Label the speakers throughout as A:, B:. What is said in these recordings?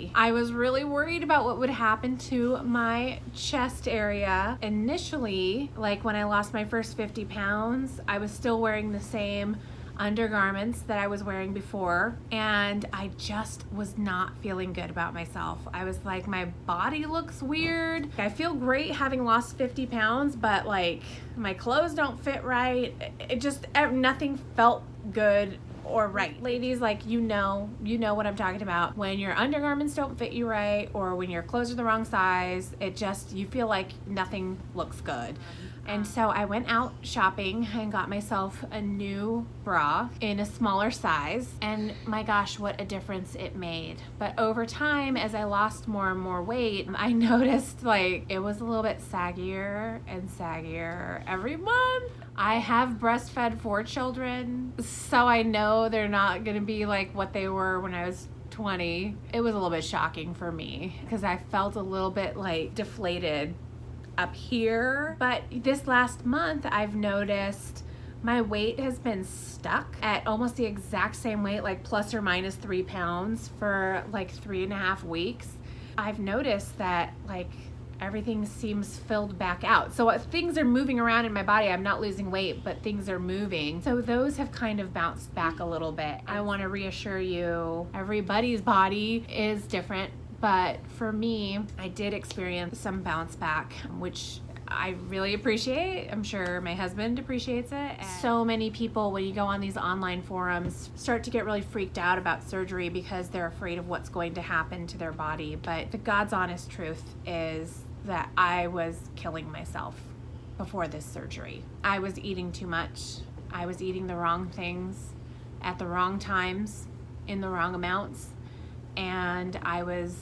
A: surgery. I was really worried about what would happen to my chest area. Initially, like when I lost my first 50 pounds, I was still wearing the same undergarments that I was wearing before, and I just was not feeling good about myself. I was like, my body looks weird. I feel great having lost 50 pounds, but like my clothes don't fit right. It just, nothing felt good or right. Ladies, like, you know what I'm talking about. When your undergarments don't fit you right, or when your clothes are the wrong size, you feel like nothing looks good. And so I went out shopping and got myself a new bra in a smaller size, and my gosh, what a difference it made. But over time, as I lost more and more weight, I noticed like it was a little bit saggier and saggier every month. I have breastfed 4 children, so I know they're not gonna be like what they were when I was 20. It was a little bit shocking for me because I felt a little bit like deflated up here. But this last month, I've noticed my weight has been stuck at almost the exact same weight, like plus or minus 3 pounds for like 3.5 weeks. I've noticed that like everything seems filled back out. So things are moving around in my body. I'm not losing weight, but things are moving. So those have kind of bounced back a little bit. I want to reassure you, everybody's body is different. But for me, I did experience some bounce back, which I really appreciate. I'm sure my husband appreciates it. And so many people, when you go on these online forums, start to get really freaked out about surgery because they're afraid of what's going to happen to their body. But the God's honest truth is that I was killing myself before this surgery. I was eating too much. I was eating the wrong things at the wrong times in the wrong amounts. And I was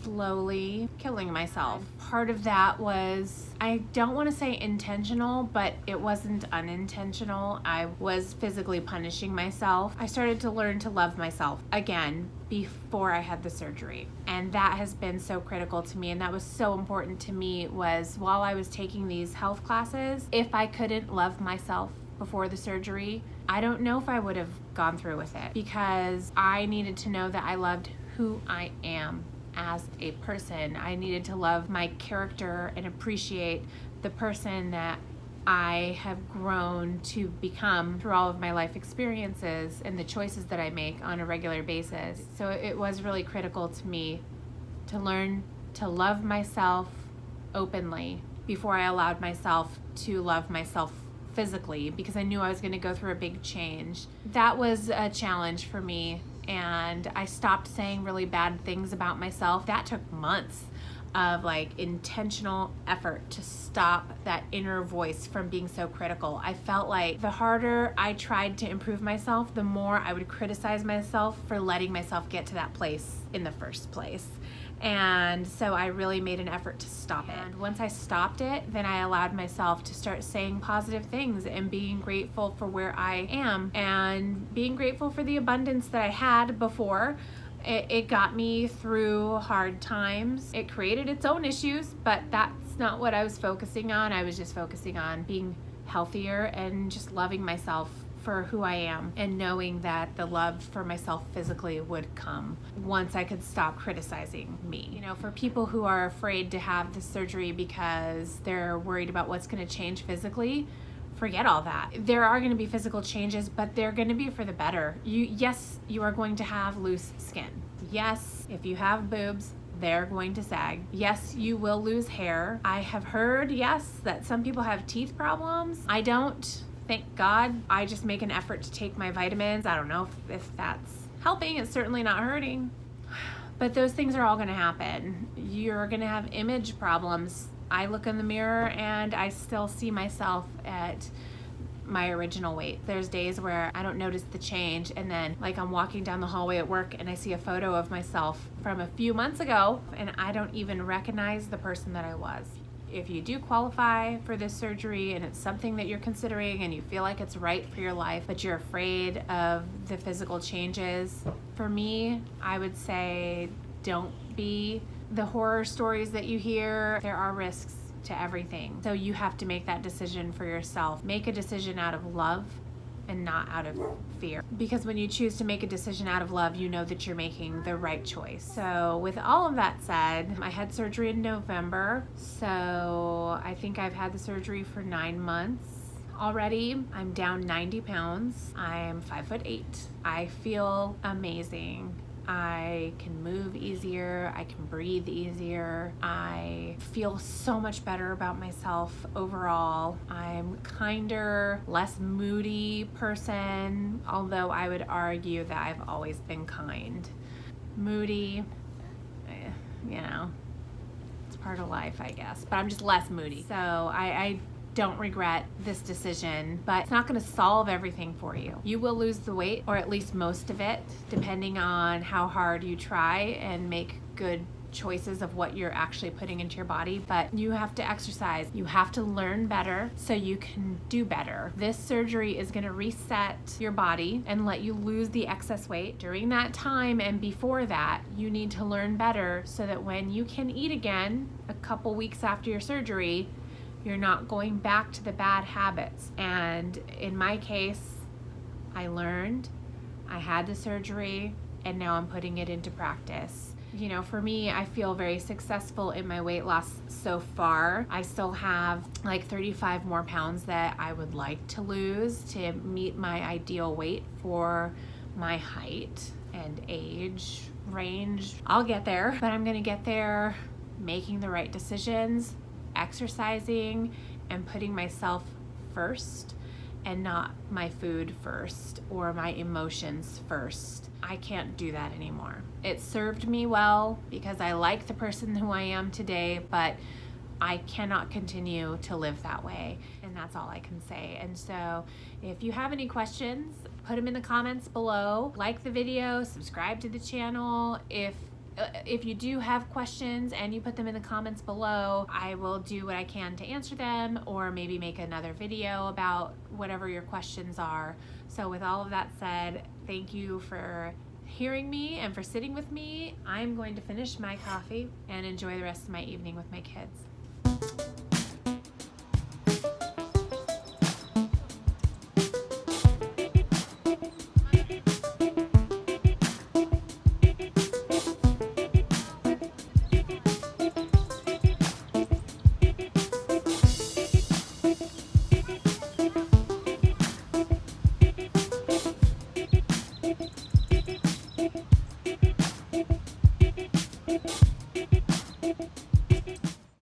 A: slowly killing myself. Part of that was, I don't want to say intentional, but it wasn't unintentional. I was physically punishing myself. I started to learn to love myself again before I had the surgery. And that has been so critical to me, and that was so important to me, was while I was taking these health classes, if I couldn't love myself before the surgery, I don't know if I would have gone through with it, because I needed to know that I loved who I am as a person. I needed to love my character and appreciate the person that I have grown to become through all of my life experiences and the choices that I make on a regular basis. So it was really critical to me to learn to love myself openly before I allowed myself to love myself physically, because I knew I was going to go through a big change. That was a challenge for me, and I stopped saying really bad things about myself. That took months of like intentional effort to stop that inner voice from being so critical. I felt like the harder I tried to improve myself, the more I would criticize myself for letting myself get to that place in the first place. And so I really made an effort to stop it. And once I stopped it, then I allowed myself to start saying positive things and being grateful for where I am and being grateful for the abundance that I had before. It got me through hard times. It created its own issues, but that's not what I was focusing on. I was just focusing on being healthier and just loving myself for who I am, and knowing that the love for myself physically would come once I could stop criticizing me. You know, for people who are afraid to have the surgery because they're worried about what's going to change physically, forget all that. There are going to be physical changes, but they're going to be for the better. Yes, you are going to have loose skin. Yes, if you have boobs, they're going to sag. Yes, you will lose hair. I have heard, yes, that some people have teeth problems. I don't. Thank God. I just make an effort to take my vitamins. I don't know if that's helping. It's certainly not hurting. But those things are all going to happen. You're going to have image problems. I look in the mirror and I still see myself at my original weight. There's days where I don't notice the change, and then like I'm walking down the hallway at work and I see a photo of myself from a few months ago and I don't even recognize the person that I was. If you do qualify for this surgery and it's something that you're considering and you feel like it's right for your life, but you're afraid of the physical changes, for me, I would say don't be. The horror stories that you hear, there are risks to everything. So you have to make that decision for yourself. Make a decision out of love and not out of fear. Because when you choose to make a decision out of love, you know that you're making the right choice. So with all of that said, I had surgery in November. So I think I've had the surgery for 9 months. Already, I'm down 90 pounds. I'm 5'8". I feel amazing. I can move easier. I can breathe easier. I feel so much better about myself overall. I'm kinder, less moody person, although I would argue that I've always been kind. Moody, you know, it's part of life, I guess, but I'm just less moody. So I don't regret this decision, but it's not going to solve everything for you. You will lose the weight, or at least most of it, depending on how hard you try and make good choices of what you're actually putting into your body. But you have to exercise. You have to learn better so you can do better. This surgery is going to reset your body and let you lose the excess weight. During that time and before that, you need to learn better so that when you can eat again a couple weeks after your surgery, you're not going back to the bad habits. And in my case, I learned, I had the surgery, and now I'm putting it into practice. You know, for me, I feel very successful in my weight loss so far. I still have like 35 more pounds that I would like to lose to meet my ideal weight for my height and age range. I'll get there, but I'm gonna get there making the right decisions, exercising, and putting myself first and not my food first or my emotions first. I can't do that anymore. It served me well because I like the person who I am today, but I cannot continue to live that way, and that's all I can say. And so if you have any questions, put them in the comments below. Like the video, subscribe to the channel. If you do have questions and you put them in the comments below, I will do what I can to answer them, or maybe make another video about whatever your questions are. So with all of that said, thank you for hearing me and for sitting with me. I'm going to finish my coffee and enjoy the rest of my evening with my kids.